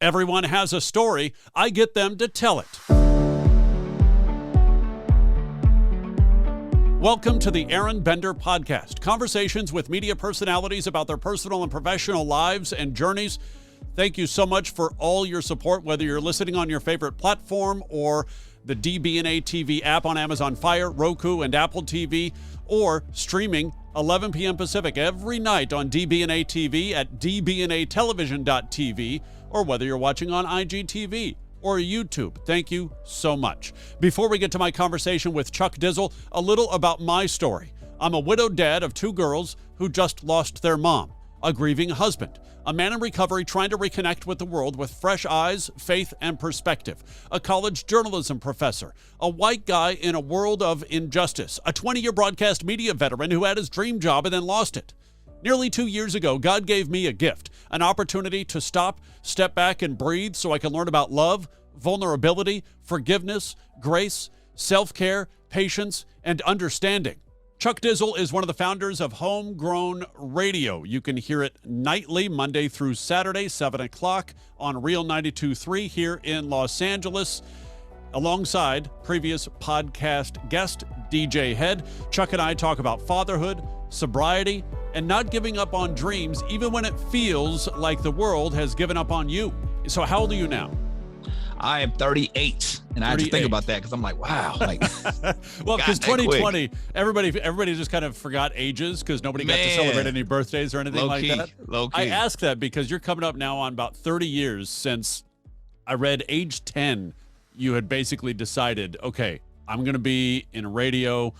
Everyone has a story. I get them to tell it. Welcome to the Aron Bender podcast. Conversations with media personalities about their personal and professional lives and journeys. Thank you so much for all your support, whether you're listening on your favorite platform or the DBNA TV app on Amazon Fire, Roku, and Apple TV, or streaming 11 p.m. Pacific every night on DBNA TV at dbnatelevision.tv, or whether you're watching on IGTV or YouTube. Thank you so much. Before we get to my conversation with Chuck Dizzle, a little about my story. I'm a widowed dad of two girls who just lost their mom, a grieving husband, a man in recovery trying to reconnect with the world with fresh eyes, faith, and perspective, a college journalism professor, a white guy in a world of injustice, a 20-year broadcast media veteran who had his dream job and then lost it. Nearly 2 years ago, God gave me a gift, an opportunity to stop, step back, and breathe so I can learn about love, vulnerability, forgiveness, grace, self-care, patience, and understanding. Chuck Dizzle is one of the founders of Homegrown Radio. You can hear it nightly, Monday through Saturday, 7 o'clock on Real 92.3 here in Los Angeles. Alongside previous podcast guest, DJ Hed, Chuck and I talk about fatherhood, sobriety, and not giving up on dreams, even when it feels like the world has given up on you. So how old are you now? I am 38, and I had to think about that because I'm like, wow. Like, well, because 2020, everybody just kind of forgot ages because nobody got to celebrate any birthdays or anything like that. I ask that because you're coming up now on about 30 years since I read age 10, you had basically decided, okay, I'm going to be in radio.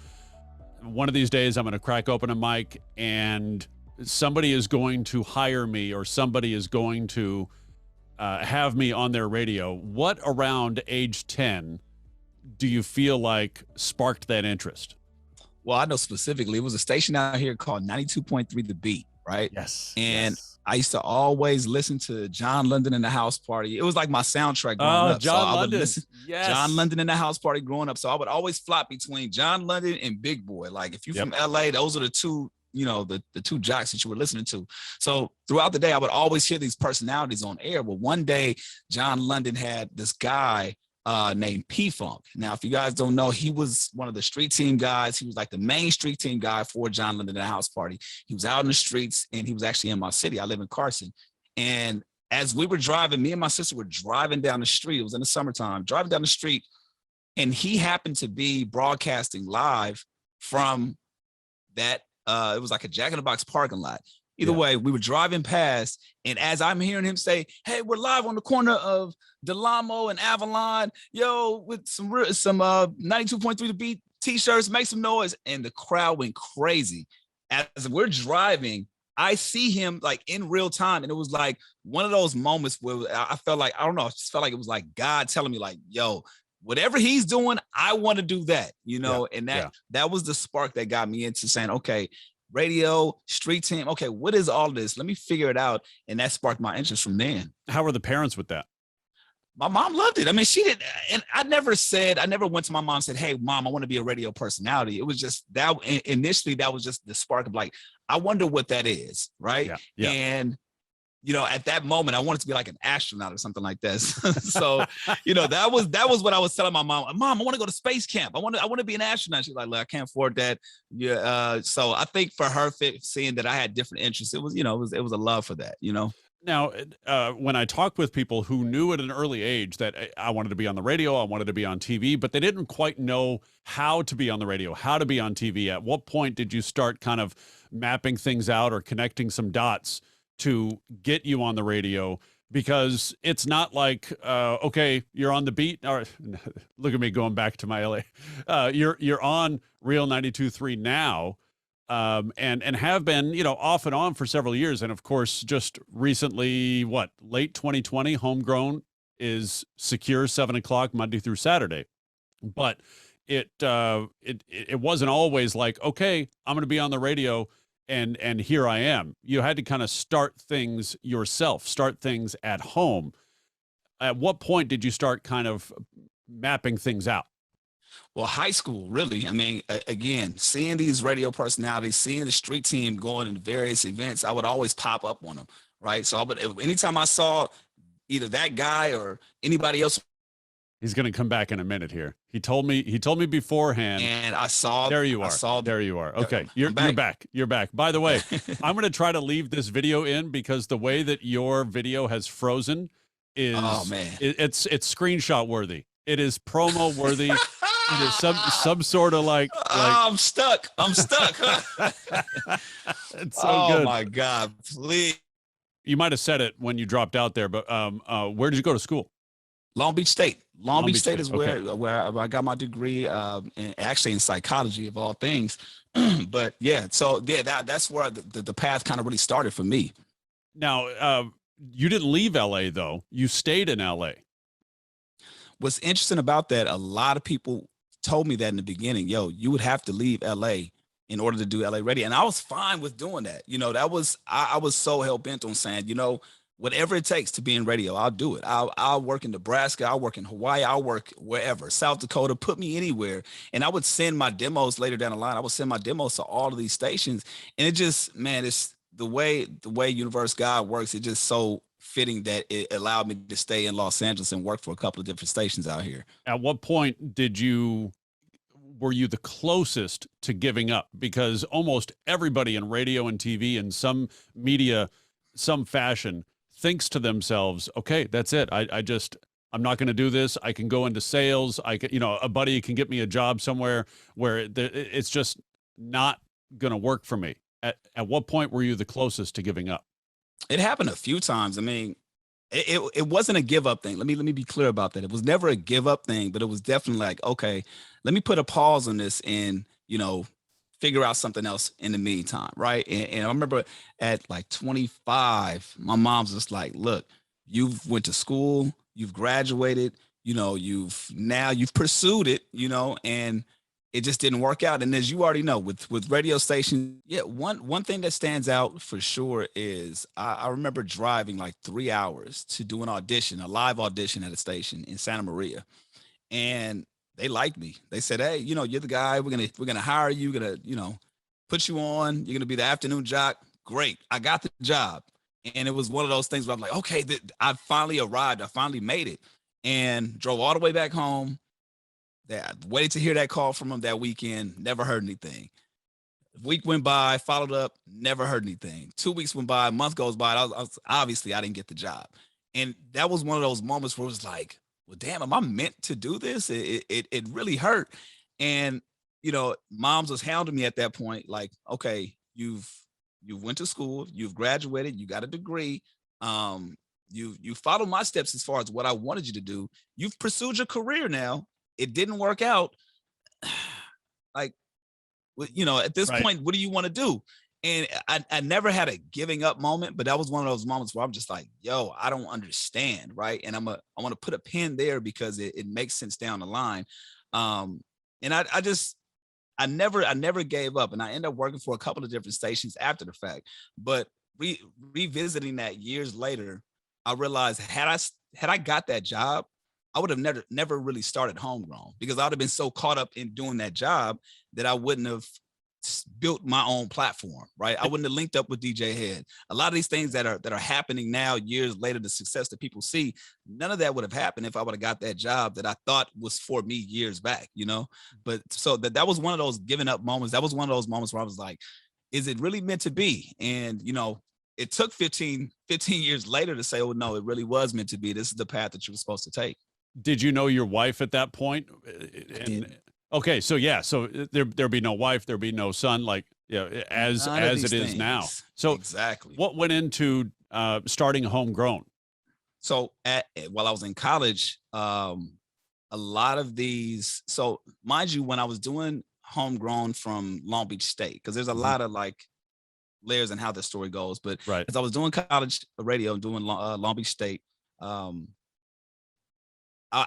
One of these days, I'm going to crack open a mic and somebody is going to hire me or somebody is going to have me on their radio. What around age 10 do you feel like sparked that interest? Well, I know specifically, it was a station out here called 92.3 The Beat, right? Yes. And I used to always listen to John London in the House Party. It was like my soundtrack growing up. John London. I would listen John London in the House Party growing up. So I would always flop between John London and Big Boy. Like if you're from LA, those are the two, the two jocks that you were listening to. So throughout the day, I would always hear these personalities on air. But one day, John London had this guy named P-Funk. Now, if you guys don't know, he was one of the street team guys. He was like the main street team guy for John London in the House Party. He was out in the streets, and he was actually in my city. I live in Carson. And as we were driving, me and my sister were driving down the street. It was in the summertime, driving down the street, and he happened to be broadcasting live from that. It was like a Jack in the Box parking lot. Either way, we were driving past, and as I'm hearing him say, "Hey, we're live on the corner of Delamo and Avalon, with some 92.3 The Beat t-shirts, make some noise," and the crowd went crazy. As we're driving, I see him like in real time, and it was like one of those moments where I felt like, I don't know, I just felt like it was like God telling me like, yo, whatever he's doing, I want to do that, and that was the spark that got me into saying, okay, radio, street team, okay, what is all this? Let me figure it out. And that sparked my interest from then. How were the parents with that? My mom loved it. I mean, she did. And I never went to my mom and said, hey, mom, I want to be a radio personality. It was just that initially, that was just the spark of like, I wonder what that is. Right. Yeah. And at that moment, I wanted to be like an astronaut or something like this. So, that was what I was telling my mom. Mom, I want to go to space camp. I want to be an astronaut. She's like, look, I can't afford that. Yeah. So I think for her seeing that I had different interests, it was, it was a love for that, Now, when I talk with people who knew at an early age that I wanted to be on the radio, I wanted to be on TV, but they didn't quite know how to be on the radio, how to be on TV. At what point did you start kind of mapping things out or connecting some dots to get you on the radio? Because it's not like, okay, you're on the beat. Or look at me going back to my LA. You're on Real 92.3 now, and have been, off and on for several years. And of course, just recently, late 2020, Homegrown is secure 7 o'clock Monday through Saturday. But it wasn't always like, okay, I'm going to be on the radio. And here I am. You had to kind of start things yourself, start things at home. At what point did you start kind of mapping things out? Well, high school, really. I mean, again, seeing these radio personalities, seeing the street team going to various events, I would always pop up on them, right? So anytime I saw either that guy or anybody else. He's going to come back in a minute here. He told me beforehand. And I saw. There you are. I saw. There you are. Okay, you're back. back. You're back. By the way, I'm going to try to leave this video in because the way that your video has frozen is, oh man, it's screenshot worthy. It is promo worthy. It is some sort of like I'm stuck. It's so good. Oh my God, please. You might have said it when you dropped out there, but where did you go to school? Long Beach State. Long Beach State is okay. where I got my degree, actually in psychology of all things. But yeah, so yeah, that's where the path kind of really started for me. Now, you didn't leave LA though. You stayed in LA. What's interesting about that, a lot of people told me that in the beginning, yo, you would have to leave LA in order to do LA radio. And I was fine with doing that. You know, I was so hell bent on saying, you know, whatever it takes to be in radio, I'll do it. I'll work in Nebraska. I'll work in Hawaii. I'll work wherever, South Dakota, put me anywhere. And I would send my demos later down the line. I would send my demos to all of these stations. And it just, man, it's the way Universe God works. It's just so fitting that it allowed me to stay in Los Angeles and work for a couple of different stations out here. At what point were you the closest to giving up? Because almost everybody in radio and TV and some media, some fashion, thinks to themselves, okay, that's it. I'm not going to do this. I can go into sales. I can, a buddy can get me a job somewhere where it's just not going to work for me. At what point were you the closest to giving up? It happened a few times. I mean, it wasn't a give up thing. Let me be clear about that. It was never a give up thing, but it was definitely like, okay, let me put a pause on this and, figure out something else in the meantime. Right. And I remember at like 25, my mom's just like, look, you've went to school, you've graduated, you've pursued it, and it just didn't work out. And as you already know, with radio stations, yeah, one thing that stands out for sure is I remember driving like 3 hours to do a live audition at a station in Santa Maria. And they liked me. They said, hey, you're the guy. We're gonna hire you. We're gonna, put you on. You're gonna be the afternoon jock. Great. I got the job. And it was one of those things where I'm like, okay, I finally arrived. I finally made it, and drove all the way back home. I waited to hear that call from them that weekend. Never heard anything. A week went by, followed up, never heard anything. 2 weeks went by, a month goes by. I was obviously I didn't get the job, and that was one of those moments where it was like, well, damn, am I meant to do this? It really hurt. And, moms was hounding me at that point. Like, okay, you went to school, you've graduated, you got a degree. You followed my steps as far as what I wanted you to do. You've pursued your career now. It didn't work out. Like, at this point, what do you want to do? And I never had a giving up moment, but that was one of those moments where I'm just like, yo, I don't understand. Right. And I want to put a pin there because it makes sense down the line. And I never gave up, and I ended up working for a couple of different stations after the fact. But revisiting that years later, I realized had I got that job, I would have never really started Homegrown, because I would have been so caught up in doing that job that I wouldn't have built my own platform, right? I wouldn't have linked up with DJ Hed. A lot of these things that are happening now, years later, the success that people see, none of that would have happened if I would have got that job that I thought was for me years back, But so that was one of those giving up moments. That was one of those moments where I was like, is it really meant to be? And, it took 15 years later to say, oh, no, it really was meant to be. This is the path that you were supposed to take. Did you know your wife at that point? Okay, so yeah, so there'd be no wife, there'd be no son, like as it is now. So exactly, what went into starting Homegrown? So while I was in college, a lot of these. So mind you, when I was doing Homegrown from Long Beach State, because there's a lot of like layers in how the story goes. But right, as I was doing college radio and doing Long Beach State, I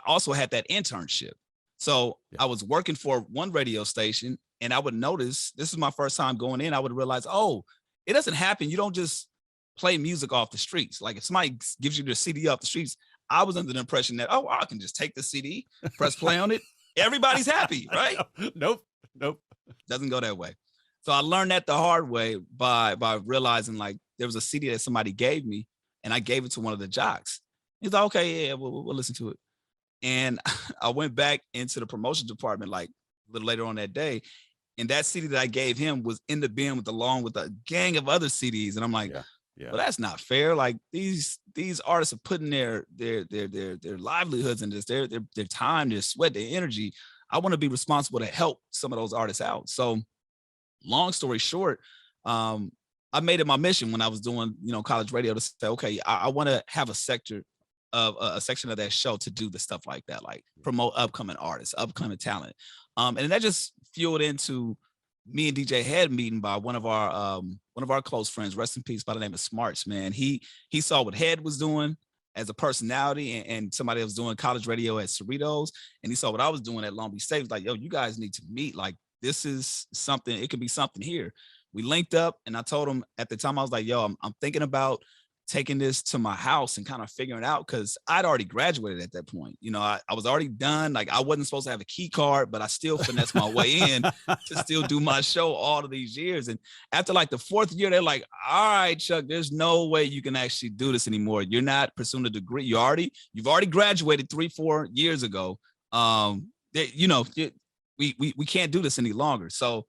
also had that internship. So I was working for one radio station, and I would notice, this is my first time going in, I would realize, oh, it doesn't happen. You don't just play music off the streets. Like if somebody gives you the CD off the streets, I was under the impression that, oh, I can just take the CD, press play on it. Everybody's happy, right? Nope. Doesn't go that way. So I learned that the hard way by realizing like there was a CD that somebody gave me, and I gave it to one of the jocks. He's like, okay, yeah, we'll listen to it. And I went back into the promotion department like a little later on that day. And that CD that I gave him was in the bin along with a gang of other CDs. And I'm like, well, that's not fair. Like these artists are putting their livelihoods in this, their time, their sweat, their energy. I want to be responsible to help some of those artists out. So long story short, I made it my mission when I was doing, college radio to say, okay, I want to have a section of that show to do the stuff like that, like promote upcoming artists, upcoming talent. And that just fueled into me and DJ Hed meeting by one of our close friends, rest in peace, by the name of Smarts, man. He saw what Hed was doing as a personality and somebody that was doing college radio at Cerritos. And he saw what I was doing at Long Beach State. He was like, yo, you guys need to meet. Like, this is something, it could be something here. We linked up and I told him at the time, I was like, yo, I'm thinking about taking this to my house and kind of figuring it out, because I'd already graduated at that point. I was already done. Like, I wasn't supposed to have a key card, but I still finessed my way in to still do my show all of these years. And after like the 4th year, they're like, all right, Chuck, there's no way you can actually do this anymore. You're not pursuing a degree. You've already graduated 3-4 years ago. We can't do this any longer. So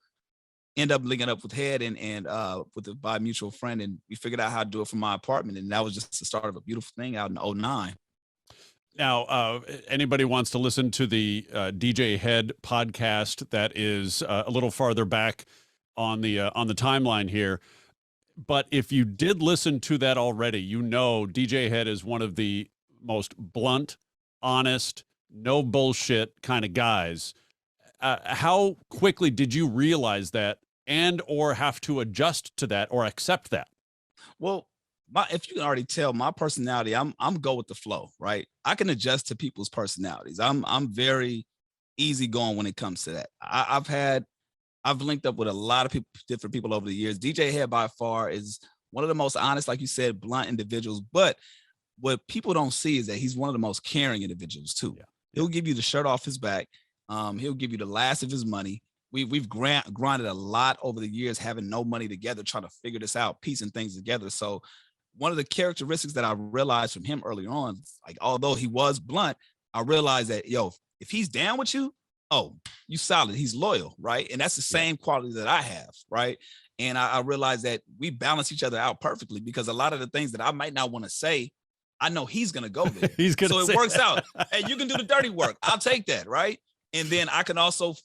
end up linking up with Hed and by a mutual friend, and we figured out how to do it from my apartment, and that was just the start of a beautiful thing out in 2009. Now, anybody wants to listen to the DJ Hed podcast, that is a little farther back on the timeline here. But if you did listen to that already, DJ Hed is one of the most blunt, honest, no bullshit kind of guys. How quickly did you realize that, and or have to adjust to that or accept that? Well, if you can already tell my personality, I'm go with the flow, right? I can adjust to people's personalities. I'm very easygoing when it comes to that. I've linked up with a lot of different people over the years. DJ Hed by far is one of the most honest, like you said, blunt individuals. But what people don't see is that he's one of the most caring individuals too. Yeah. He'll give you the shirt off his back. He'll give you the last of his money. We've grinded a lot over the years, having no money together, trying to figure this out, piecing things together. So one of the characteristics that I realized from him early on, like, although he was blunt, I realized that, if he's down with you, you solid, he's loyal, right? And that's the same quality that I have, right? And I realized that we balance each other out perfectly, because a lot of the things that I might not want to say, I know he's going to go there. So it works out. Hey, you can do the dirty work. I'll take that, right? And then I can also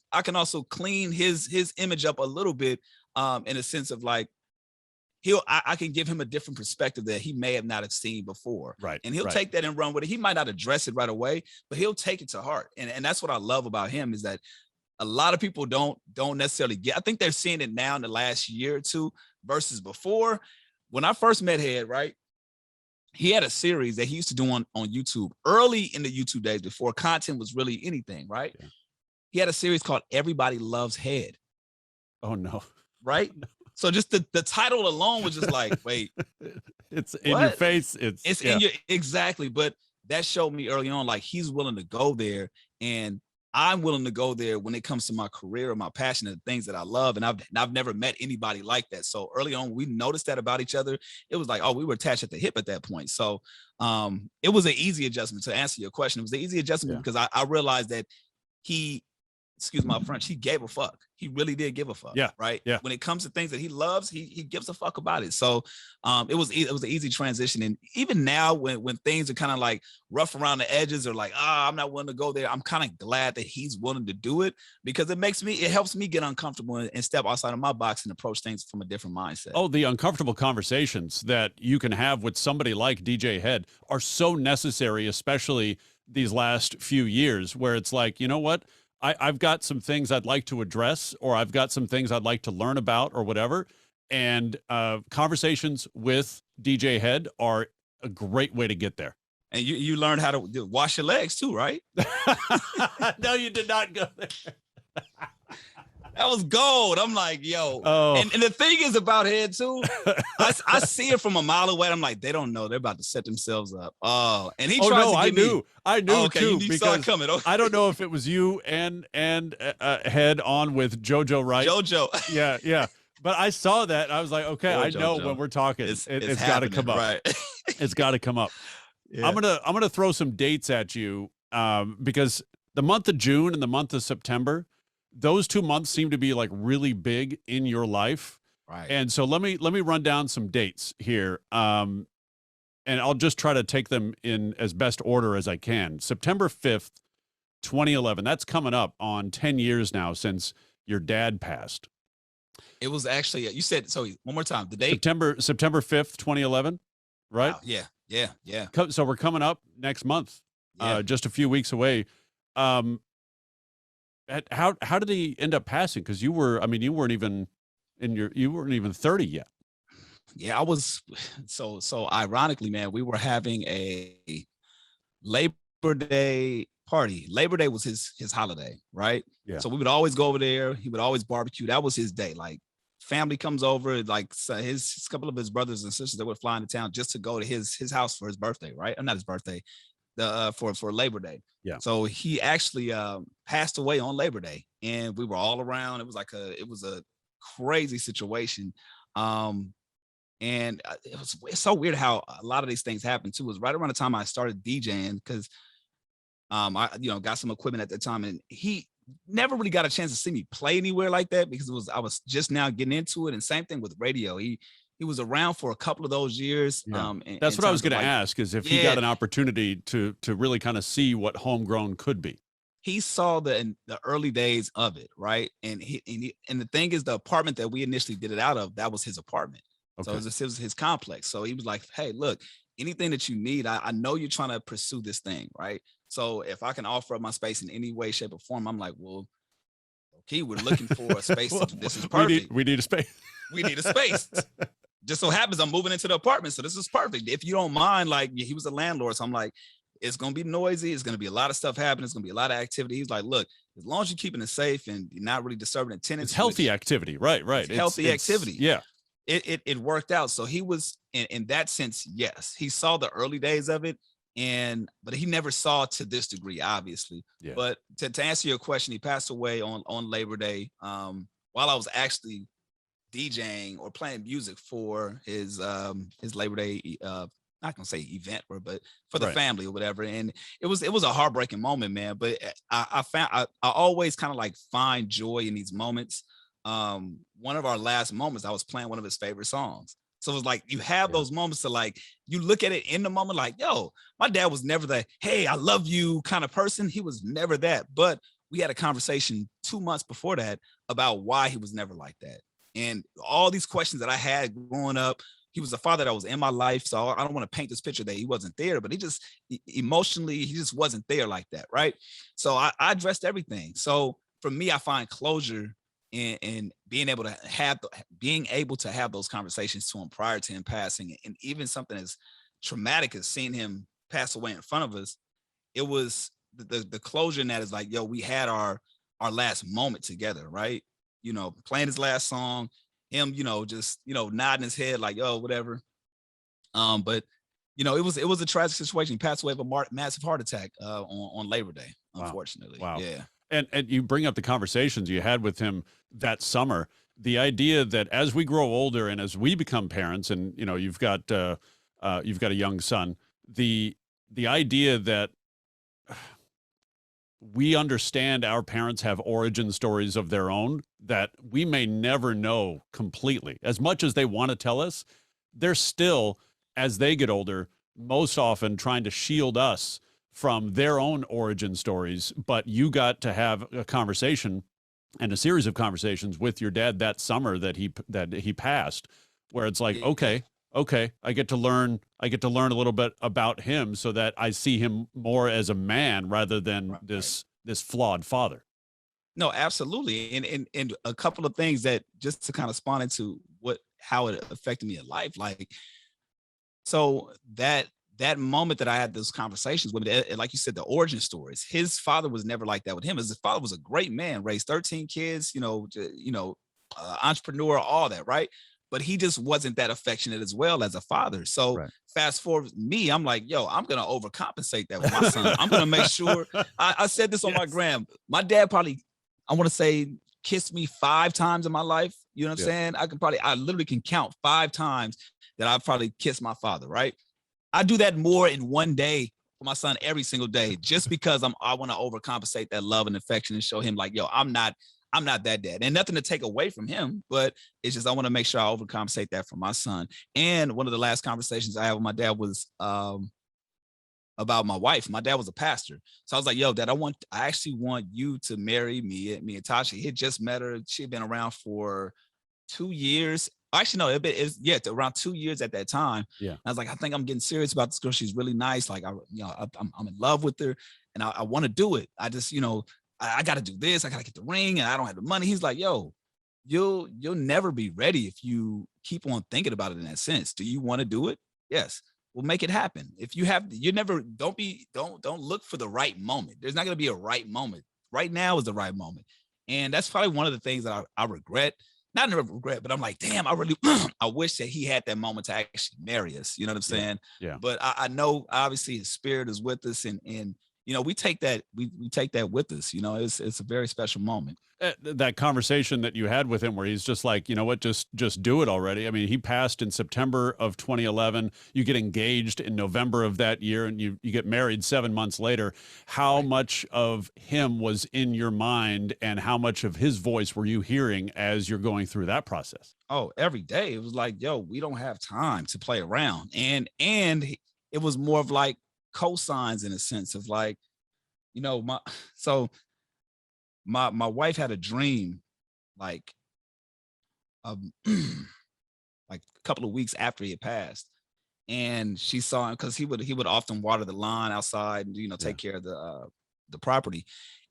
clean his image up a little bit, in a sense of like, I can give him a different perspective that he may have not have seen before. Right. And he'll take that and run with it. He might not address it right away, but he'll take it to heart. And that's what I love about him, is that a lot of people don't necessarily get. I think they're seeing it now in the last year or two versus before. When I first met Hed, right, he had a series that he used to do on YouTube early in the YouTube days, before content was really anything, right? Yeah. He had a series called Everybody Loves Hed. Oh, no. Right? So just the title alone was just like, wait. It's in your face. It's in your, exactly. But that showed me early on, like, he's willing to go there, and I'm willing to go there when it comes to my career or my passion and the things that I love. And I've never met anybody like that. So early on, we noticed that about each other. It was like, we were attached at the hip at that point. So it was an easy adjustment. To answer your question, it was an easy adjustment because I realized that he, excuse my French, he gave a fuck. He really did give a fuck. Yeah. Right. Yeah. When it comes to things that he loves, he gives a fuck about it. So it was an easy transition. And even now, when things are kind of like rough around the edges, or like, I'm not willing to go there, I'm kind of glad that he's willing to do it, because it helps me get uncomfortable and step outside of my box and approach things from a different mindset. Oh, the uncomfortable conversations that you can have with somebody like DJ Hed are so necessary, especially these last few years, where it's like, you know what? I've got some things I'd like to address, or I've got some things I'd like to learn about, or whatever. And conversations with DJ Hed are a great way to get there. And you learned how to wash your legs too, right? No, you did not go there. That was gold. I'm like, yo. Oh. And the thing is about Hed too, I see it from a mile away. I'm like, they don't know. They're about to set themselves up. Oh, and he tries to get me. I knew okay, too. You saw it coming. Okay. I don't know if it was you and Hed on with JoJo, right? JoJo. Yeah. But I saw that. I was like, okay, I know when we're talking, it's got to come up. Right. It's got to come up. I'm gonna throw some dates at you because the month of June and the month of September, those 2 months seem to be like really big in your life. Right. And so let me run down some dates here. And I'll just try to take them in as best order as I can. September 5th, 2011. That's coming up on 10 years now since your dad passed. It was actually, you said, so one more time, the date? September 5th, 2011, right? Wow. Yeah. So we're coming up next month, just a few weeks away. How did he end up passing? Because you weren't even 30 yet. Yeah, I was. So ironically, man, we were having a Labor Day party. Labor Day was his holiday, right? Yeah. So we would always go over there. He would always barbecue. That was his day. Like family comes over, like his couple of his brothers and sisters that would fly into town just to go to his house for his birthday, right? Or not his birthday, for Labor Day. Yeah. So he actually passed away on Labor Day, and we were all around. It was a crazy situation. And it's so weird how a lot of these things happen too. It was right around the time I started DJing because I got some equipment at the time, and he never really got a chance to see me play anywhere like that because I was just now getting into it. And same thing with radio. He was around for a couple of those years. Yeah. That's what I was going to ask, is if he got an opportunity to really kind of see what homegrown could be. He saw the early days of it, right? And the thing is, the apartment that we initially did it out of, that was his apartment. Okay. So it was his complex. So he was like, hey, look, anything that you need, I know you're trying to pursue this thing, right? So if I can offer up my space in any way, shape, or form, I'm like, well, okay, we're looking for a space. This is perfect. We need a space. We need a space. Just so happens I'm moving into the apartment. So this is perfect. If you don't mind, like he was a landlord. So I'm like, it's going to be noisy. It's going to be a lot of stuff happening. It's going to be a lot of activity. He's like, look, as long as you're keeping it safe and you're not really disturbing the tenants. It's healthy activity. Right. It's healthy activity. Yeah. It worked out. So he was in that sense, yes, he saw the early days of it, but he never saw to this degree, obviously. Yeah. But to answer your question, he passed away on Labor Day while I was actually DJing or playing music for his Labor Day not gonna say event, but for the family or whatever. And it was a heartbreaking moment, man. But I always kind of like find joy in these moments. One of our last moments, I was playing one of his favorite songs. So it was like, you have those moments to like, you look at it in the moment, like, yo, my dad was never the, hey, I love you kind of person. He was never that. But we had a conversation 2 months before that about why he was never like that. And all these questions that I had growing up, he was a father that was in my life. So I don't want to paint this picture that he wasn't there, but he just emotionally, he just wasn't there like that. Right. So I addressed everything. So for me, I find closure in being able to have those conversations to him prior to him passing. And even something as traumatic as seeing him pass away in front of us, it was the closure in that is like, yo, we had our last moment together. Right. Playing his last song, him, just, nodding his head like, oh, whatever. But it was a tragic situation. He passed away of a massive heart attack on Labor Day, unfortunately. Wow. Yeah. And you bring up the conversations you had with him that summer, the idea that as we grow older and as we become parents, and you've got a young son, the idea that we understand our parents have origin stories of their own that we may never know completely. As much as they want to tell us, they're still, as they get older, most often trying to shield us from their own origin stories. But you got to have a conversation and a series of conversations with your dad that summer that he passed, where it's like, okay, I get to learn a little bit about him so that I see him more as a man rather than this flawed father. No, absolutely. And a couple of things that just to kind of spawn into how it affected me in life. Like, so that moment that I had those conversations with him, like you said, the origin stories, his father was never like that with him. His father was a great man, raised 13 kids, entrepreneur, all that. Right. But he just wasn't that affectionate as well as a father. So fast forward me, I'm like, yo, I'm going to overcompensate that with my son. I'm going to make sure I said this on my gram. My dad probably, I want to say, kissed me 5 times in my life. You know what I'm saying? I literally can count 5 times that I've probably kissed my father. Right. I do that more in one day for my son every single day, just because I want to overcompensate that love and affection and show him like, yo, I'm not that dad, and nothing to take away from him, but it's just, I want to make sure I overcompensate that for my son. And one of the last conversations I had with my dad was, about my wife. My dad was a pastor. So I was like, yo, dad, I actually want you to marry me and Tasha. He had just met her. She had been around for 2 years. Actually, no, it's around 2 years at that time. Yeah. I was like, I think I'm getting serious about this girl. She's really nice. Like, I'm in love with her, and I want to do it. I just, I got to do this. I got to get the ring, and I don't have the money. He's like, yo, you'll never be ready if you keep on thinking about it in that sense. Do you want to do it? Yes. We'll make it happen. If you have, don't look for the right moment. There's not going to be a right moment. Right now is the right moment. And that's probably one of the things that I regret. Not regret, but I'm like, damn, I really, I wish that he had that moment to actually marry us. You know what I'm saying? Yeah. But I know obviously his spirit is with us, and we take that, we take that with us. It's a very special moment. That conversation that you had with him where he's just like, you know what, just do it already. I mean, he passed in September of 2011. You get engaged in November of that year, and you get married 7 months later. How much of him was in your mind, and how much of his voice were you hearing as you're going through that process? Oh, every day. It was like, yo, we don't have time to play around. And it was more of like cosigns, in a sense of like, my wife had a dream, like like a couple of weeks after he had passed, and she saw him because he would often water the lawn outside and take care of the property.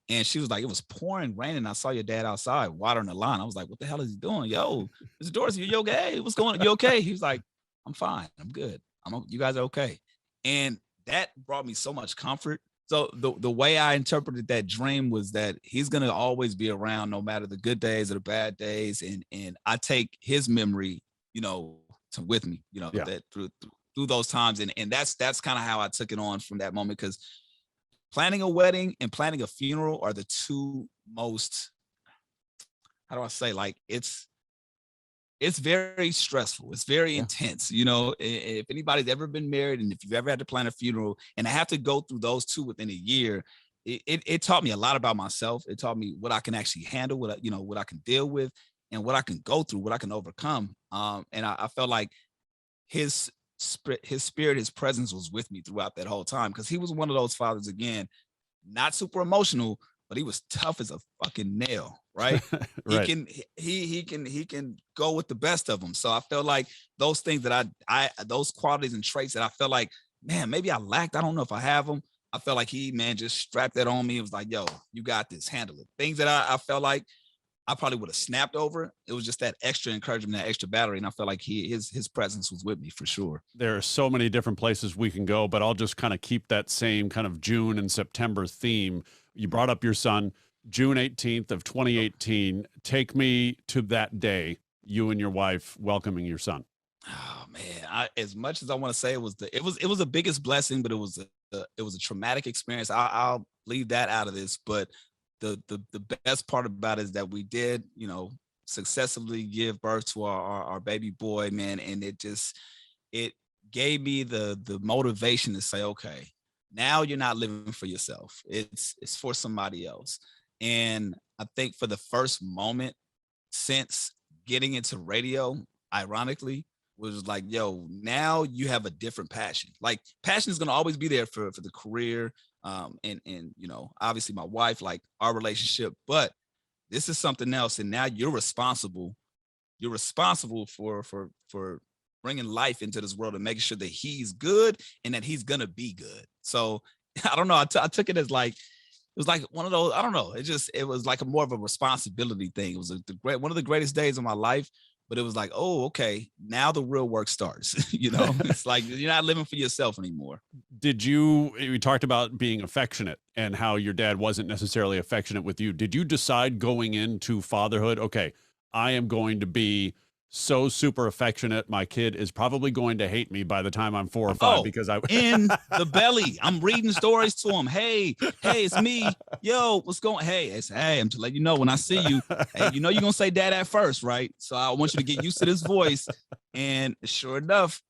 And she was like, it was pouring rain, and I saw your dad outside watering the lawn. I was like, what the hell is he doing? Yo, Mr. Dorsey, you okay? What's going on? You okay? He was like, I'm fine. I'm good. You guys are okay. And that brought me so much comfort. So the way I interpreted that dream was that he's going to always be around, no matter the good days or the bad days. And I take his memory, with me, that through those times. And that's kind of how I took it on from that moment, because planning a wedding and planning a funeral are the two most, how do I say, like, it's very stressful. It's very intense. If anybody's ever been married, and if you've ever had to plan a funeral, and I have to go through those two within a year, it taught me a lot about myself. It taught me what I can actually handle, what I can deal with, and what I can go through, what I can overcome. And I felt like his spirit, his presence was with me throughout that whole time, because he was one of those fathers, again, not super emotional, but he was tough as a fucking nail, right? Right. He can go with the best of them. So I felt like those things that those qualities and traits that I felt like, man, maybe I lacked, I don't know if I have them. I felt like he, man, just strapped that on me. It was like, yo, you got this, handle it. Things that I felt like I probably would have snapped over. It was just that extra encouragement, that extra battery. And I felt like his presence was with me for sure. There are so many different places we can go, but I'll just kind of keep that same kind of June and September theme. You brought up your son, June 18th of 2018. Take me to that day, you and your wife welcoming your son. Oh man, as much as I want to say it was the biggest blessing, but it was a traumatic experience. I'll leave that out of this, but the best part about it is that we did, successfully give birth to our baby boy, man. And it gave me the motivation to say, okay, now you're not living for yourself. It's for somebody else. And I think for the first moment since getting into radio, ironically, was like, yo, now you have a different passion. Like, passion is going to always be there for the career. And obviously my wife, like, our relationship, but this is something else. And now you're responsible for bringing life into this world and making sure that he's good and that he's going to be good. So I don't know. I took it as like, it was like one of those, I don't know. It was like more of a responsibility thing. It was one of the greatest days of my life, but it was like, oh, okay, now the real work starts. It's like, you're not living for yourself anymore. We talked about being affectionate and how your dad wasn't necessarily affectionate with you. Did you decide going into fatherhood, okay, I am going to be so super affectionate, my kid is probably going to hate me by the time I'm 4 or 5 because I in the belly, I'm reading stories to him. Hey, it's me. Yo, what's going? Hey, I'm to let you know when I see you. Hey, you're gonna say dad at first, right? So I want you to get used to this voice. And sure enough,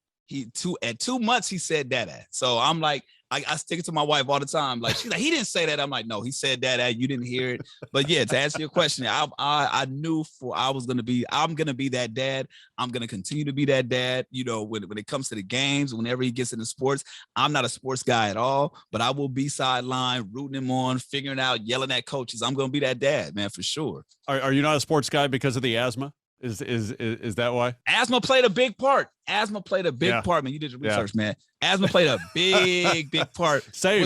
at 2 months he said that. So I'm like, I stick it to my wife all the time. Like, she's like, he didn't say that. I'm like, no, he said that. You didn't hear it. But yeah, to answer your question, I knew I'm gonna be that dad. I'm gonna continue to be that dad. You know, when it comes to the games, whenever he gets into sports, I'm not a sports guy at all, but I will be sideline, rooting him on, figuring out, yelling at coaches. I'm gonna be that dad, man, for sure. Are you not a sports guy because of the asthma? Is that why? Asthma played a big part. Man. You did your research, man. Asthma played a big part. Same.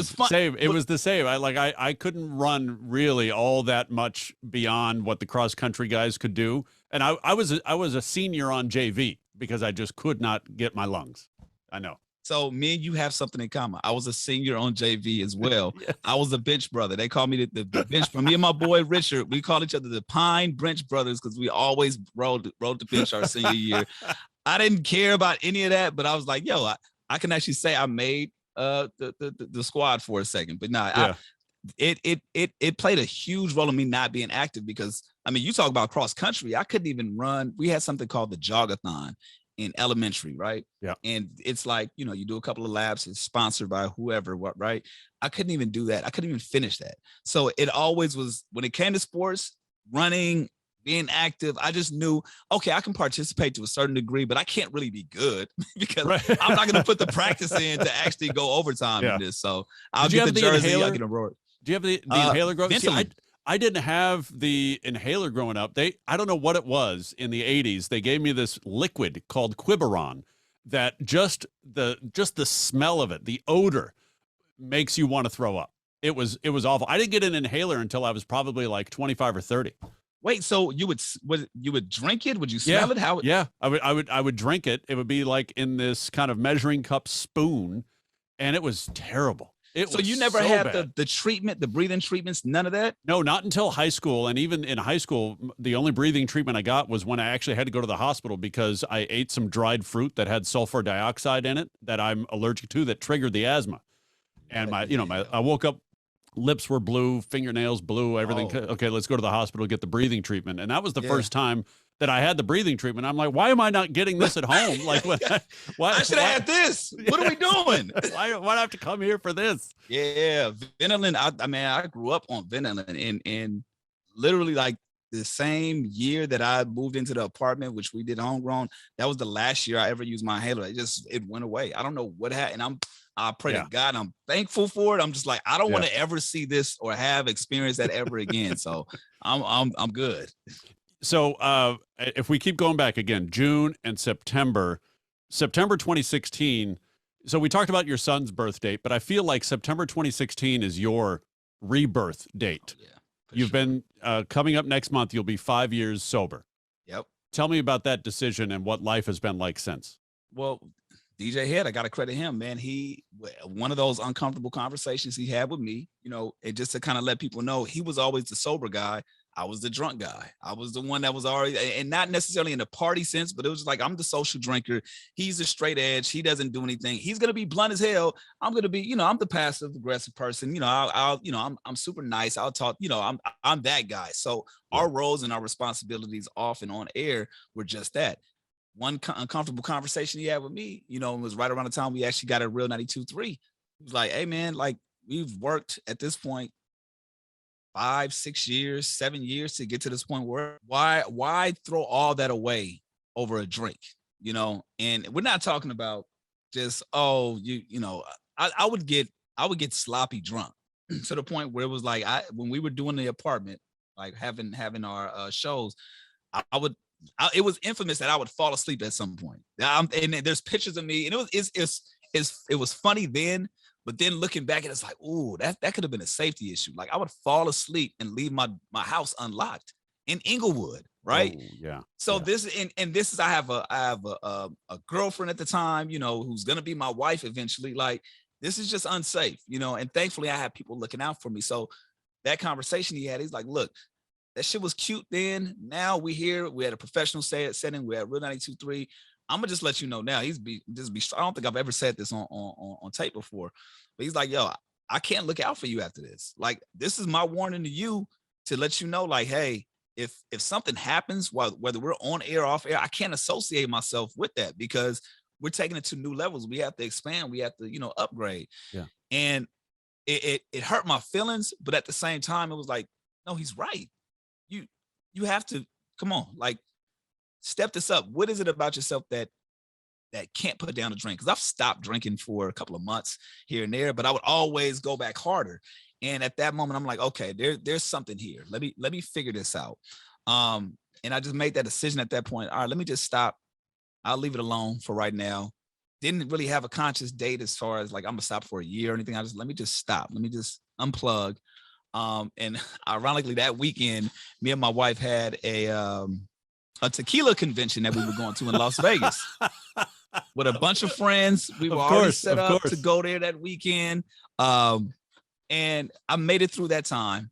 It was the same. I couldn't run really all that much beyond what the cross country guys could do. And I was a senior on JV because I just could not get my lungs. I know. So me and you have something in common. I was a senior on JV as well. Yes. I was a bench brother. They call me the bench. For me and my boy Richard, we call each other the Pine Bench Brothers because we always rode the bench our senior year. I didn't care about any of that, but I was like, yo, I can actually say I made the squad for a second. But nah, yeah. It played a huge role in me not being active because, I mean, you talk about cross country. I couldn't even run. We had something called the jogathon in elementary, right? Yeah. And it's like, you know, you do a couple of laps, it's sponsored by whoever, right? I couldn't even do that. I couldn't even finish that. So it always was, when it came to sports, running, being active, I just knew, okay, I can participate to a certain degree, but I can't really be good because I'm not going to put the practice in to actually go overtime in this. So I'll get the jersey, I'll get a roar. Do you have the inhaler growing up? I didn't have the inhaler growing up. I don't know what it was in the 80s. They gave me this liquid called Quiberon that just the smell of it, the odor makes you want to throw up. It was awful. I didn't get an inhaler until I was probably like 25 or 30. Wait, so you would drink it? Would you smell it? How? Yeah, I would drink it. It would be like in this kind of measuring cup spoon, and it was terrible. So you never had the treatment, the breathing treatments, none of that? No, not until high school. And even in high school, the only breathing treatment I got was when I actually had to go to the hospital because I ate some dried fruit that had sulfur dioxide in it that I'm allergic to that triggered the asthma. And I woke up, lips were blue, fingernails blue, everything. Oh. Okay, let's go to the hospital, get the breathing treatment. And that was the first time that I had the breathing treatment. I'm like, why am I not getting this at home? Like, I should have had this. What are we doing? why do I have to come here for this? Yeah, Ventolin. I grew up on Ventolin, and literally like the same year that I moved into the apartment, which we did homegrown. That was the last year I ever used my inhaler. It went away. I don't know what happened. I pray to God. I'm thankful for it. I'm just like, I don't want to ever see this or have experienced that ever again. So I'm good. So if we keep going back again, June and September 2016. So we talked about your son's birth date, but I feel like September 2016 is your rebirth date. Yeah, you've been coming up next month. You'll be 5 years sober. Yep. Tell me about that decision and what life has been like since. Well, DJ Hed, I got to credit him, man. One of those uncomfortable conversations he had with me, and just to kind of let people know, he was always the sober guy. I was the drunk guy. I was the one that was already, and not necessarily in a party sense, but it was like, I'm the social drinker. He's a straight edge. He doesn't do anything. He's going to be blunt as hell. I'm going to be, I'm the passive aggressive person. I'm super nice. I'll talk, I'm that guy. So our roles and our responsibilities off and on air were just that. One uncomfortable conversation he had with me, it was right around the time we actually got a real 92.3. He was like, hey man, like we've worked at this point 5, 6 years, 7 years to get to this point where why throw all that away over a drink, and we're not talking about just, I would get sloppy drunk to the point where it was like, when we were doing the apartment, like having our shows, it was infamous that I would fall asleep at some point. And there's pictures of me, and it was funny then. But then looking back, it's like, ooh, that could have been a safety issue. Like I would fall asleep and leave my house unlocked in Inglewood, right? Oh, yeah. So this is I have a girlfriend at the time, who's gonna be my wife eventually. Like this is just unsafe, And thankfully, I have people looking out for me. So that conversation he had, he's like, look, that shit was cute then. Now we here. We had a professional setting. We had Real 92.3. I'm gonna just let you know now. I don't think I've ever said this on tape before, but he's like, yo, I can't look out for you after this. Like, this is my warning to you to let you know, like, hey, if something happens, whether we're on air, off air, I can't associate myself with that because we're taking it to new levels. We have to expand. We have to, you know, upgrade. Yeah. And it hurt my feelings, but at the same time, it was like, no, he's right. You have to, come on, like, step this up. What is it about yourself that can't put down a drink? Because I've stopped drinking for a couple of months here and there, but I would always go back harder. And at that moment, I'm like, okay, there's something here. Let me figure this out. And I just made that decision at that point. All right, let me just stop. I'll leave it alone for right now. Didn't really have a conscious date as far as like, I'm gonna stop for a year or anything. Let me just stop. Let me just unplug. And ironically, that weekend, me and my wife had a tequila convention that we were going to in Las Vegas with a bunch of friends. We were already set up to go there that weekend. And I made it through that time.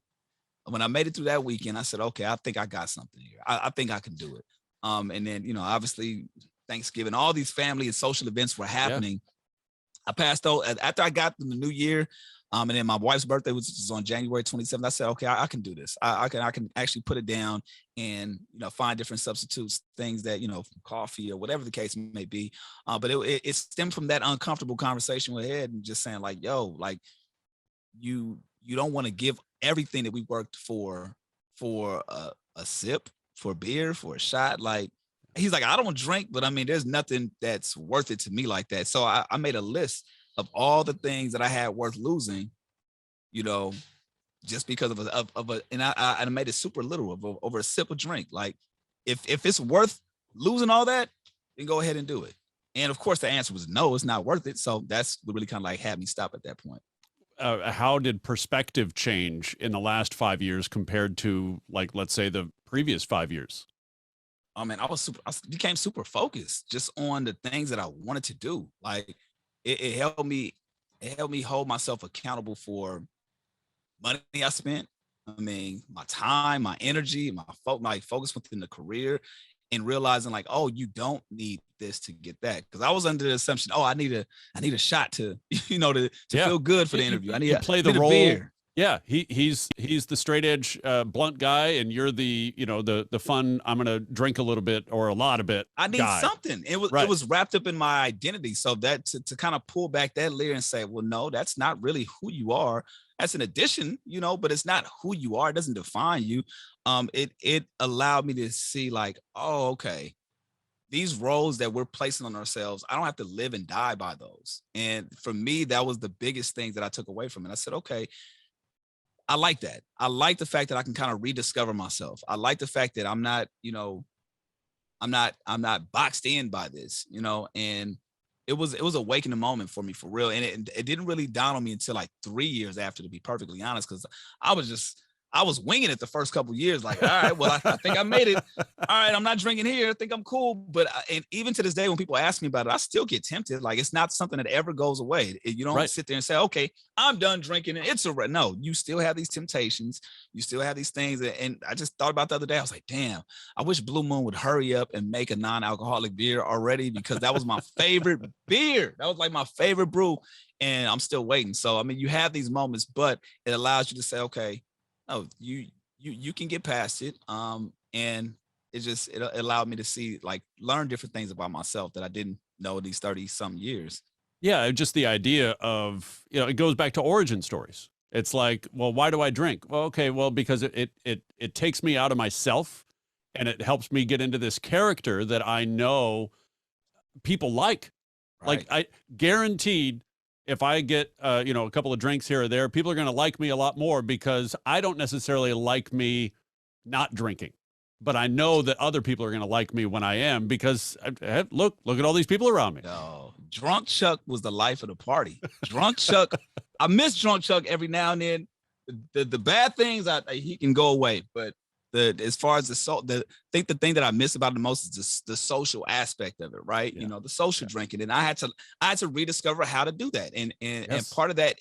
When I made it through that weekend, I said, okay, I think I got something here. I think I can do it. And then, you know, obviously Thanksgiving, all these family and social events were happening. Yeah. I passed out after I got in the new year. And then my wife's birthday was on January 27th. I said, okay, I can do this. I can actually put it down and, you know, find different substitutes, things that, you know, coffee or whatever the case may be. But it stemmed from that uncomfortable conversation with Hed and just saying like, yo, like you don't want to give everything that we worked for a sip, for beer, for a shot. Like, he's like, I don't drink, but I mean, there's nothing that's worth it to me like that. So I made a list of all the things that I had worth losing, you know, just because of a and I made it super little over a sip of drink. Like, if it's worth losing all that, then go ahead and do it. And of course, the answer was no, it's not worth it. So that's what really kind of like had me stop at that point. How did perspective change in the last 5 years compared to, like, let's say the previous 5 years? I mean, I became super focused just on the things that I wanted to do. Like, it helped me hold myself accountable for money I spent. I mean, my time, my energy, my focus within the career, and realizing like, oh, you don't need this to get that. Because I was under the assumption, oh, I need a shot to, you know, to feel good for the interview. I need to play the role. Beer. Yeah, he's the straight edge, blunt guy, and you're the, you know, the fun, I'm gonna drink a little bit or a lot of it. I need something. It was wrapped up in my identity. So that to kind of pull back that layer and say, well, no, that's not really who you are. That's an addition, you know, but it's not who you are. It doesn't define you. It allowed me to see like, oh, okay, these roles that we're placing on ourselves, I don't have to live and die by those. And for me, that was the biggest thing that I took away from it. I said, okay, I like that. I like the fact that I can kind of rediscover myself. I like the fact that I'm not, you know, I'm not boxed in by this, you know, and it was a awakening moment for me for real. And it didn't really dawn on me until like 3 years after, to be perfectly honest, because I was winging it the first couple of years. Like, all right, well, I think I made it. All right, I'm not drinking here. I think I'm cool. But and even to this day, when people ask me about it, I still get tempted. Like, it's not something that ever goes away. You don't sit there and say, okay, I'm done drinking. And it's no, you still have these temptations. You still have these things. And I just thought about the other day. I was like, damn, I wish Blue Moon would hurry up and make a non-alcoholic beer already, because that was my favorite beer. That was like my favorite brew. And I'm still waiting. So, I mean, you have these moments, but it allows you to say, okay, oh, you can get past it. And it allowed me to see, like, learn different things about myself that I didn't know these 30 some years. Yeah. Just the idea of, you know, it goes back to origin stories. It's like, well, why do I drink? Well, okay. Well, because it takes me out of myself and it helps me get into this character that I know people like. Right. Like, I guaranteed, if I get, you know, a couple of drinks here or there, people are going to like me a lot more, because I don't necessarily like me not drinking, but I know that other people are going to like me when I am, because look at all these people around me. No, Drunk Chuck was the life of the party. Drunk Chuck, I miss Drunk Chuck every now and then. The bad things, he can go away, but as far as the thing that I miss about it the most is the social aspect of it, right? Yeah. You know, the social drinking. And I had to rediscover how to do that. And part of that,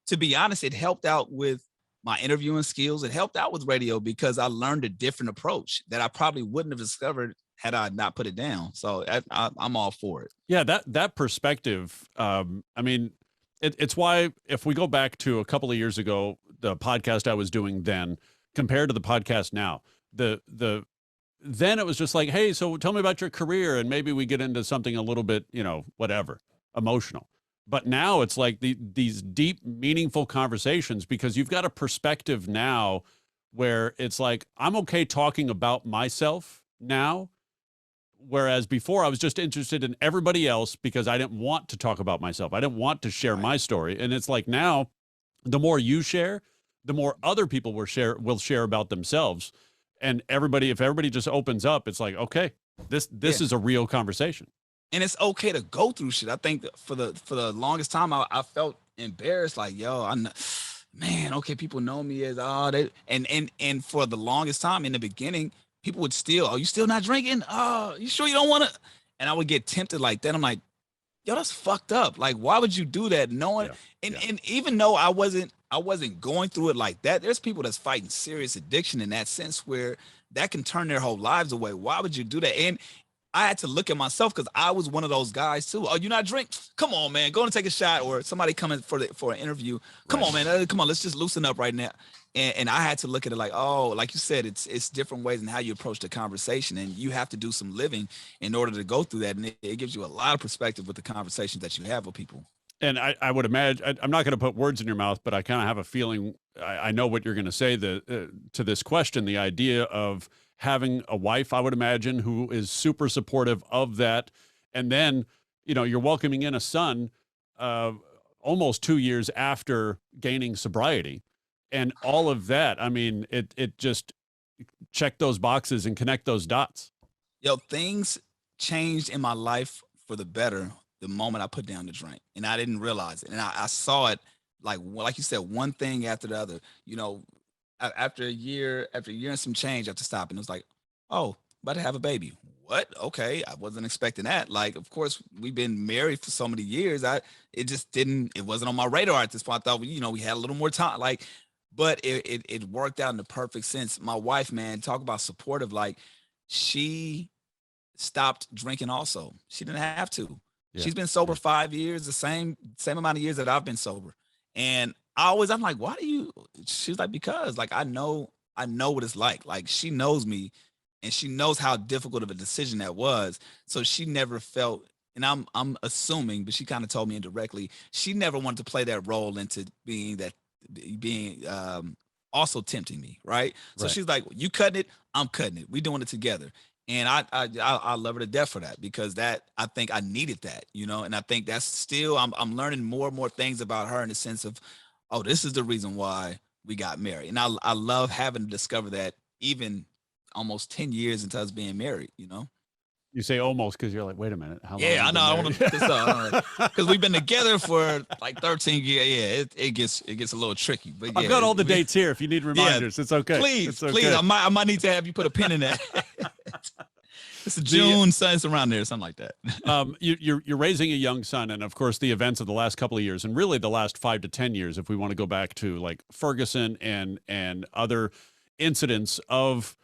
to be honest, it helped out with my interviewing skills. It helped out with radio, because I learned a different approach that I probably wouldn't have discovered had I not put it down. So I'm all for it. Yeah, that perspective. I mean, it's why, if we go back to a couple of years ago, the podcast I was doing then, compared to the podcast now, the then it was just like, hey, so tell me about your career, and maybe we get into something a little bit, whatever, emotional. But now it's like these deep, meaningful conversations, because you've got a perspective now where it's like, I'm okay talking about myself now. Whereas before I was just interested in everybody else because I didn't want to talk about myself. I didn't want to share my story. And it's like now, the more you share, the more other people will share about themselves. And if everybody just opens up, it's like, okay, this is a real conversation. And it's okay to go through shit. I think for the longest time, I felt embarrassed. Like, yo, man, okay, people know me as and for the longest time in the beginning, people would still, oh, you still not drinking? Oh, you sure you don't want to? And I would get tempted like that. I'm like, yo, that's fucked up. Like, why would you do that? Knowing, and even though I wasn't going through it like that, there's people that's fighting serious addiction in that sense where that can turn their whole lives away. Why would you do that? And I had to look at myself because I was one of those guys too. Oh, you not drink? Come on, man, go and take a shot. Or somebody coming for an interview. Come on, man, come on, let's just loosen up right now. And I had to look at it like, oh, like you said, it's different ways in how you approach the conversation, and you have to do some living in order to go through that. And it gives you a lot of perspective with the conversations that you have with people. And I would imagine, I'm not going to put words in your mouth, but I kind of have a feeling I know what you're going to say to this question. The idea of having a wife, I would imagine, who is super supportive of that. And then, you're welcoming in a son almost 2 years after gaining sobriety. And all of that, I mean, it just check those boxes and connect those dots. Yo, things changed in my life for the better the moment I put down the drink, and I didn't realize it. And I saw it like you said, one thing after the other. After a year and some change after stopping, it was like, oh, about to have a baby. What? Okay, I wasn't expecting that. Like, of course, we've been married for so many years. It wasn't on my radar at this point. I thought, we had a little more time. Like, but it worked out in the perfect sense. My wife, man, talk about supportive. Like, she stopped drinking also. She didn't have to. Yeah. She's been sober 5 years, the same amount of years that I've been sober. And I'm like, why do you? She's like, because like I know what it's like. Like, she knows me, and she knows how difficult of a decision that was. So she never felt, and I'm assuming, but she kind of told me indirectly, she never wanted to play that role into being also tempting me, right? So she's like, you cutting it, I'm cutting it. We doing it together. And I love her to death for that, because I think I needed that, and I think that's still, I'm learning more and more things about her in the sense of, oh, this is the reason why we got married. And I love having to discover that even almost 10 years into us being married, You say almost because you're like, wait a minute. How long? Yeah, I know. I want to put this up because we've been together for like 13 years. Yeah, it gets a little tricky. But yeah, I've got all the dates here. If you need reminders, it's okay. Please. I might need to have you put a pin in that. It's a June, it's around there, something like that. You're raising a young son, and of course, the events of the last couple of years, and really the last 5 to 10 years, if we want to go back to like Ferguson and other incidents of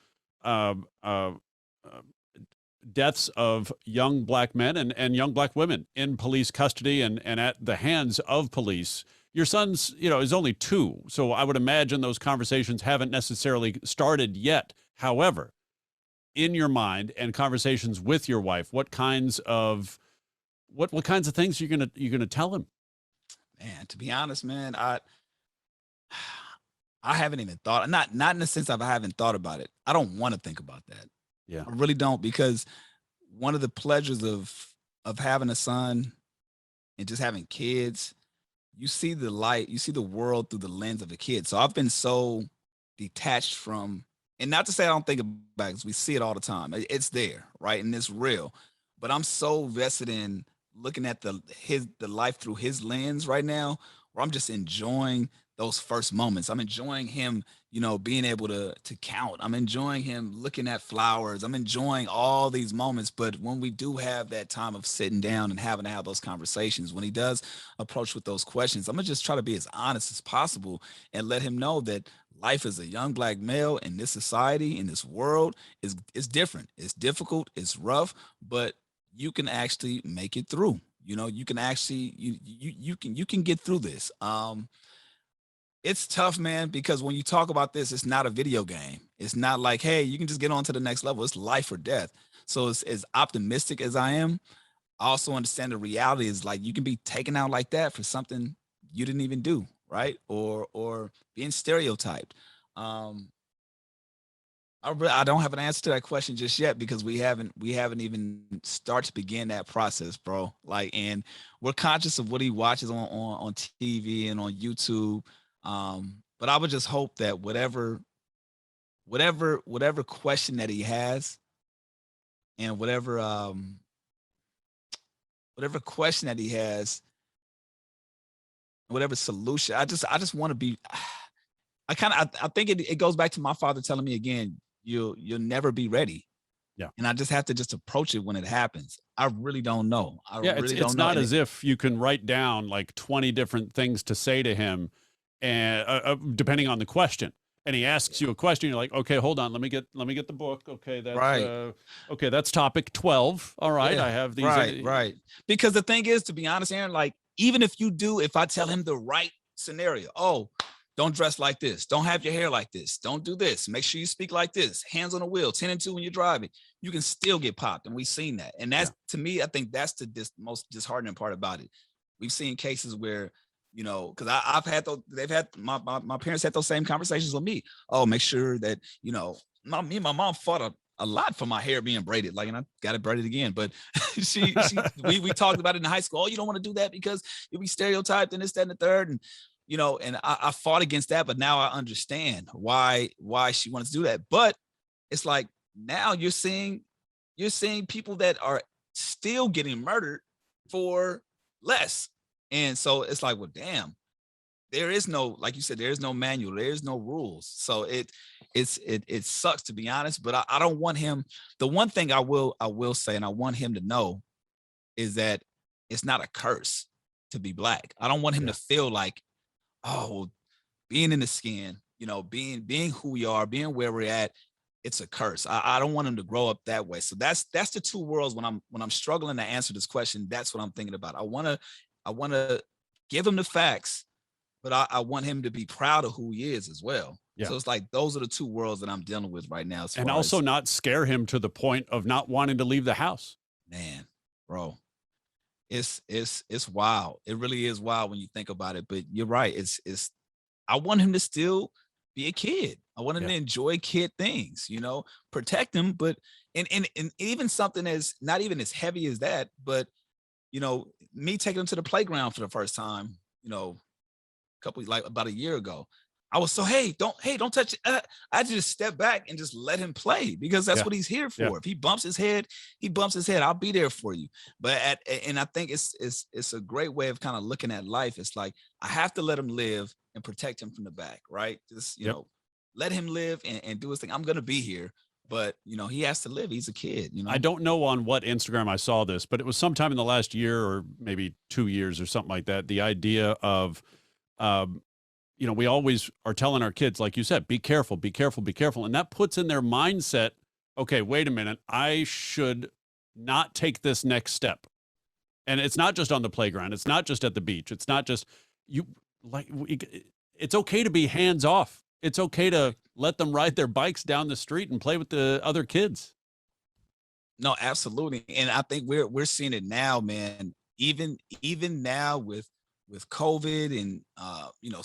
deaths of young black men and young black women in police custody and at the hands of police. Your son's, is only 2. So I would imagine those conversations haven't necessarily started yet. However, in your mind and conversations with your wife, what kinds of things you're gonna tell him? Man, to be honest, man, I haven't even thought, not in the sense of I haven't thought about it. I don't want to think about that. Yeah. I really don't, because one of the pleasures of having a son and just having kids, you see the light, you see the world through the lens of a kid. So I've been so detached from, and not to say I don't think about it, because we see it all the time. It's there, right? And it's real. But I'm so vested in looking at the life through his lens right now, where I'm just enjoying those first moments. I'm enjoying him, being able to count. I'm enjoying him looking at flowers. I'm enjoying all these moments. But when we do have that time of sitting down and having to have those conversations, when he does approach with those questions, I'm gonna just try to be as honest as possible and let him know that life as a young black male in this society, in this world, is different. It's difficult, it's rough, but you can actually make it through. You can actually you can get through this. It's tough, man, because when you talk about this, it's not a video game. It's not like, hey, you can just get on to the next level. It's life or death. So as optimistic as I am, I also understand the reality is like you can be taken out like that for something you didn't even do, right? Or being stereotyped. Um, I don't have an answer to that question just yet because we haven't even started to begin that process, bro. Like, and we're conscious of what he watches on TV and on YouTube. But I would just hope that whatever question that he has, and whatever question that he has, whatever solution, I just want to be. I think it goes back to my father telling me again, you'll never be ready. Yeah. And I just have to just approach it when it happens. I really don't know. It's not as if you can write down like 20 different things to say to him, and depending on the question. And he asks you a question, you're like, okay, hold on, let me get the book. Okay, that's right. Okay, that's topic 12. All right, Yeah, I have these. Right. Because the thing is, to be honest, Aaron, like even if I tell him the right scenario, oh, don't dress like this, don't have your hair like this, don't do this, make sure you speak like this, hands on the wheel, 10 and 2 when you're driving, you can still get popped. And we've seen that. And that's to me, I think that's the most disheartening part about it. We've seen cases where, because I've had my parents had those same conversations with me. Oh, make sure that, me and my mom fought a lot for my hair being braided, like, and I got it braided again. But we talked about it in high school. Oh, you don't want to do that because you'll be stereotyped and this, that, and the third. And, and I fought against that, but now I understand why she wants to do that. But it's like now you're seeing people that are still getting murdered for less. And so it's like, well, damn, there is no, like you said, there is no manual, there is no rules. So it sucks, to be honest, but I don't want him. The one thing I will say, and I want him to know, is that it's not a curse to be Black. I don't want him to feel like, oh, being in the skin, being who we are, being where we're at, it's a curse. I don't want him to grow up that way. So that's the two worlds when I'm struggling to answer this question. That's what I'm thinking about. I want to give him the facts, but I want him to be proud of who he is as well. Yeah. So it's like those are the two worlds that I'm dealing with right now. And also not scare him to the point of not wanting to leave the house. Man, bro, it's wild. It really is wild when you think about it. But you're right. I want him to still be a kid. I want him to enjoy kid things, protect him. But and even something as not even as heavy as that, but me taking him to the playground for the first time, about a year ago, I was so, hey, don't touch it. I just step back and just let him play because that's what he's here for. Yeah. If he bumps his head, he bumps his head. I'll be there for you. And I think it's a great way of kind of looking at life. It's like, I have to let him live and protect him from the back, right? Just, let him live and do his thing. I'm going to be here. But, he has to live. He's a kid, I don't know on what Instagram I saw this, but it was sometime in the last year or maybe 2 years or something like that. The idea of, we always are telling our kids, like you said, be careful, be careful, be careful. And that puts in their mindset, okay, wait a minute, I should not take this next step. And it's not just on the playground. It's not just at the beach. It's not just it's okay to be hands off. It's okay to let them ride their bikes down the street and play with the other kids. No, absolutely. And I think we're seeing it now, man. Even now with COVID and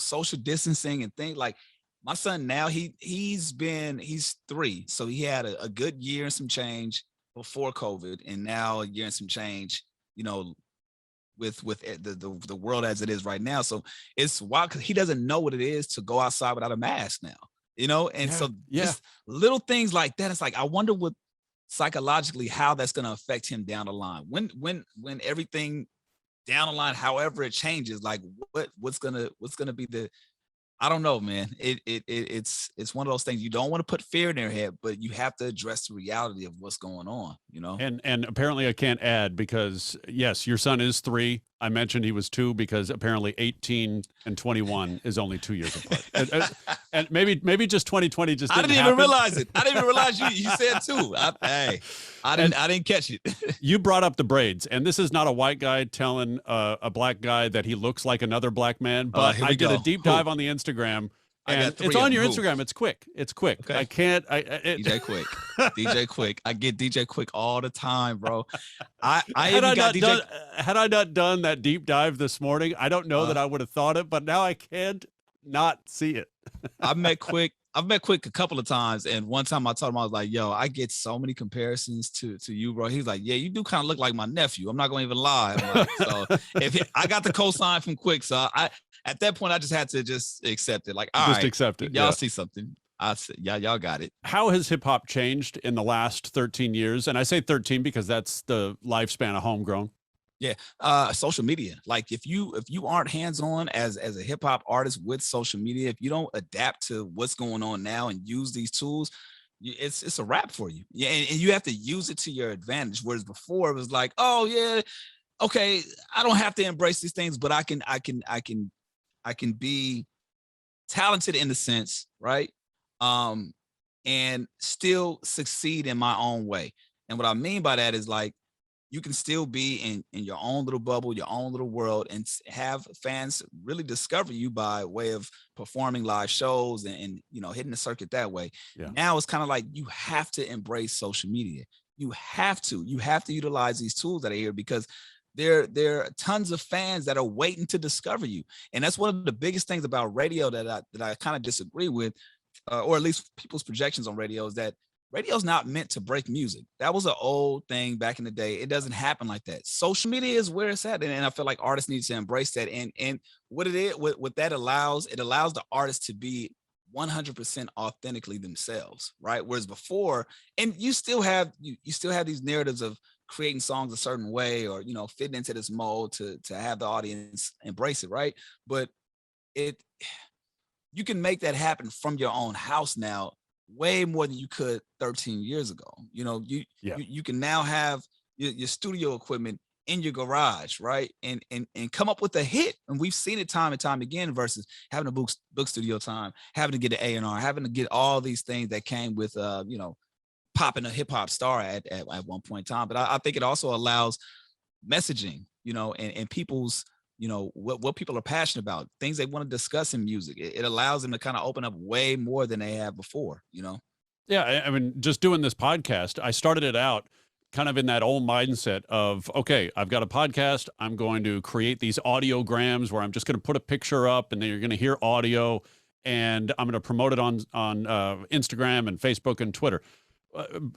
social distancing and things, like my son now, he's 3. So he had a good year and some change before COVID, and now a year and some change, with the world as it is right now. So it's wild because he doesn't know what it is to go outside without a mask now, and just little things like that. It's like, I wonder what psychologically, how that's going to affect him down the line when everything down the line, however it changes, like what's going to be I don't know, man. It's one of those things. You don't want to put fear in their head, but you have to address the reality of what's going on, And apparently I can't add because yes, your son is 3. I mentioned he was 2 because apparently 18 and 21 is only 2 years apart. And maybe just 2020 just didn't I didn't happen. even realize it. I didn't even realize you said 2. I didn't catch it. You brought up the braids, and this is not a white guy telling a black guy that he looks like another black man, but I did a deep dive on the Instagram. And it's on your Instagram. It's quick. It's quick. Okay. I can't. DJ Quick. DJ Quick. I get DJ Quick all the time, bro. Had I not done that deep dive this morning, I don't know that I would have thought it, but now I can't not see it. I've met Quick a couple of times, and one time I told him, I was like, yo, I get so many comparisons to you, bro. He's like, yeah, you do kind of look like my nephew. I'm not going to even lie. I'm like, so I got the cosign from Quick, so at that point, I just had to just accept it. Like, all right, accept it. Y'all see something. I said, yeah, y'all got it. How has hip hop changed in the last 13 years? And I say 13 because that's the lifespan of homegrown. Yeah. Social media. Like if you aren't hands-on as a hip hop artist with social media, if you don't adapt to what's going on now and use these tools, it's a wrap for you. Yeah. And you have to use it to your advantage. Whereas before it was like, oh yeah, okay, I don't have to embrace these things, but I can be talented in the sense, right? And still succeed in my own way. And what I mean by that is like, you can still be in your own little bubble, your own little world, and have fans really discover you by way of performing live shows and hitting the circuit that way. Yeah. Now it's kind of like you have to embrace social media. You have to utilize these tools that are here because there are tons of fans that are waiting to discover you. And that's one of the biggest things about radio that I kind of disagree with, or at least people's projections on radio, is that radio's not meant to break music. That was an old thing back in the day. It doesn't happen like that. Social media is where it's at. And I feel like artists need to embrace that. And what it is, what that allows, it allows the artist to be 100% authentically themselves, right? Whereas before, and you still have these narratives of creating songs a certain way or, fitting into this mold to have the audience embrace it, right? But you can make that happen from your own house now, way more than you could 13 years ago. You can now have your studio equipment in your garage, right? And come up with a hit. And we've seen it time and time again versus having a book studio time, having to get an A&R, having to get all these things that came with, popping a hip hop star at one point in time. But I think it also allows messaging, and people's, what people are passionate about, things they want to discuss in music. It allows them to kind of open up way more than they have before, Yeah. I mean, just doing this podcast, I started it out kind of in that old mindset of, okay, I've got a podcast. I'm going to create these audiograms where I'm just going to put a picture up and then you're going to hear audio and I'm going to promote it on Instagram and Facebook and Twitter.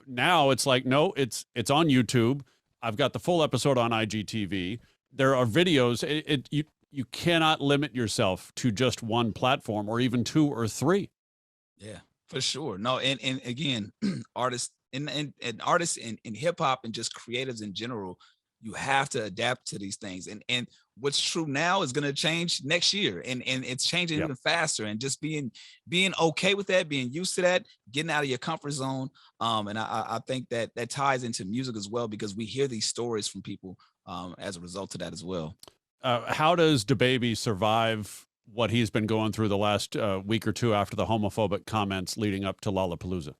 Now it's like, no, it's on YouTube. I've got the full episode on IGTV. There are videos. You cannot limit yourself to just one platform or even 2 or 3. Yeah, for sure. No, and again, artists and artists in hip hop and just creatives in general, you have to adapt to these things. And what's true now is going to change next year, and it's changing even faster. And just being okay with that, being used to that, getting out of your comfort zone. And I think that ties into music as well, because we hear these stories from people as a result of that as well. How does DaBaby survive what he's been going through the last week or 2 after the homophobic comments leading up to Lollapalooza?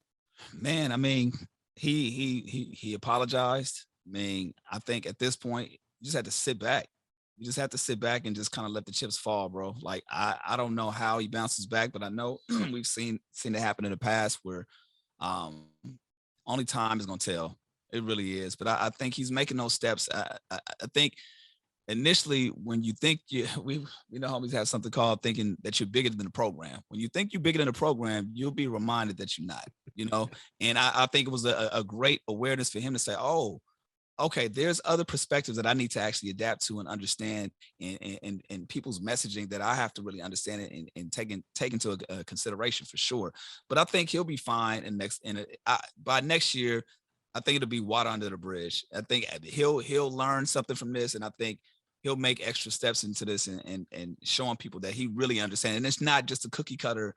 Man, I mean, he apologized. I mean, I think at this point, you just had to sit back. You just have to sit back and just kind of let the chips fall, bro. Like, I don't know how he bounces back, but I know we've seen it happen in the past where only time is going to tell. It really is. But I think he's making those steps. I think initially when you think we know homies have something called thinking that you're bigger than the program. When you think you're bigger than the program, you'll be reminded that you're not, and I think it was a great awareness for him to say, oh, okay, there's other perspectives that I need to actually adapt to and understand, and people's messaging that I have to really understand it and take into consideration for sure. But I think he'll be fine by next year. I think it'll be water under the bridge. I think he'll learn something from this, and I think he'll make extra steps into this and showing people that he really understands. And it's not just a cookie cutter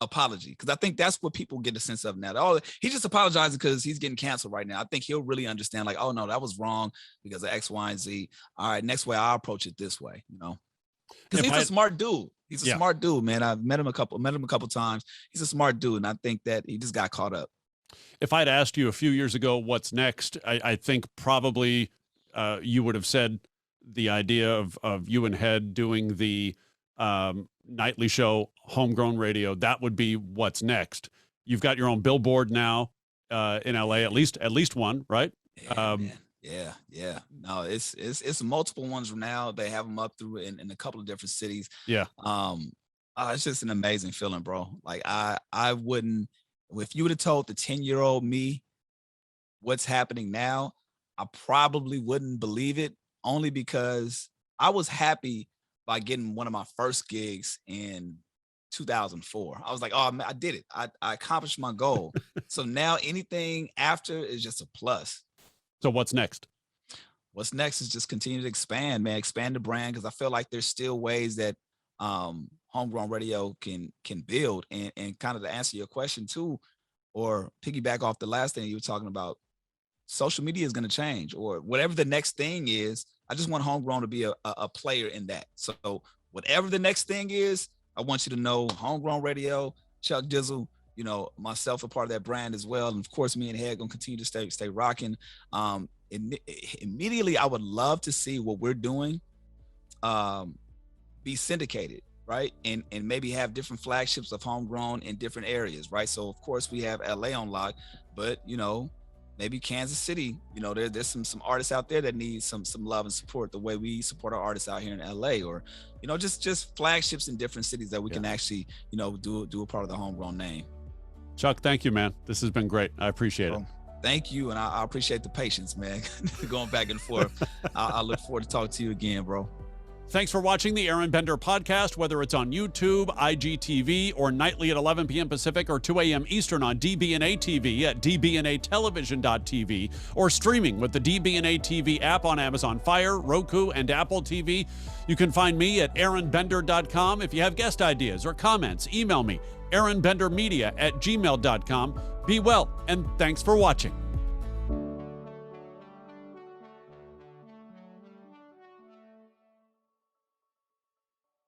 apology, because I think that's what people get a sense of now. Oh, he's just apologizing because he's getting canceled right now. I think he'll really understand, like, oh no, that was wrong because of X, Y, and Z. All right, next way I'll approach it this way, you know. Because he's a smart dude. He's a smart dude, man. I've met him a couple times. He's a smart dude, and I think that he just got caught up. If I'd asked you a few years ago what's next, I think probably you would have said the idea of you and Hed doing the nightly show, Homegrown Radio. That would be what's next. You've got your own billboard now in LA, at least one, right? Yeah. No, it's multiple ones now. They have them up through in a couple of different cities. Yeah. It's just an amazing feeling, bro. Like I wouldn't, if you would have told the 10-year-old me what's happening now, I probably wouldn't believe it, only because I was happy by getting one of my first gigs in 2004. I was like, oh, man, I did it. I accomplished my goal. So now anything after is just a plus. So what's next? What's next is just continue to expand, man. Expand the brand, because I feel like there's still ways that Homegrown Radio can build. And kind of to answer your question too, or piggyback off the last thing you were talking about, social media is going to change, or whatever the next thing is. I just want Homegrown to be a player in that. So whatever the next thing is, I want you to know Homegrown Radio, Chuck Dizzle, you know, myself, a part of that brand as well. And of course, me and Hed gonna continue to stay rocking. Immediately, I would love to see what we're doing be syndicated, right? And maybe have different flagships of Homegrown in different areas, right? So of course we have LA on lock, but you know, maybe Kansas City, you know, there's some artists out there that need some love and support the way we support our artists out here in LA, or, you know, just flagships in different cities that we can actually, you know, do a part of the Homegrown name. Chuck, thank you, man. This has been great. I appreciate it. Thank you. And I appreciate the patience, man. Going back and forth. I look forward to talking to you again, bro. Thanks for watching the Aron Bender podcast, whether it's on YouTube, IGTV, or nightly at 11 p.m. Pacific or 2 a.m. Eastern on DBNA TV at dbnatelevision.tv, or streaming with the DBNA TV app on Amazon Fire, Roku, and Apple TV. You can find me at aronbender.com. If you have guest ideas or comments, email me, aronbendermedia@gmail.com. Be well, and thanks for watching.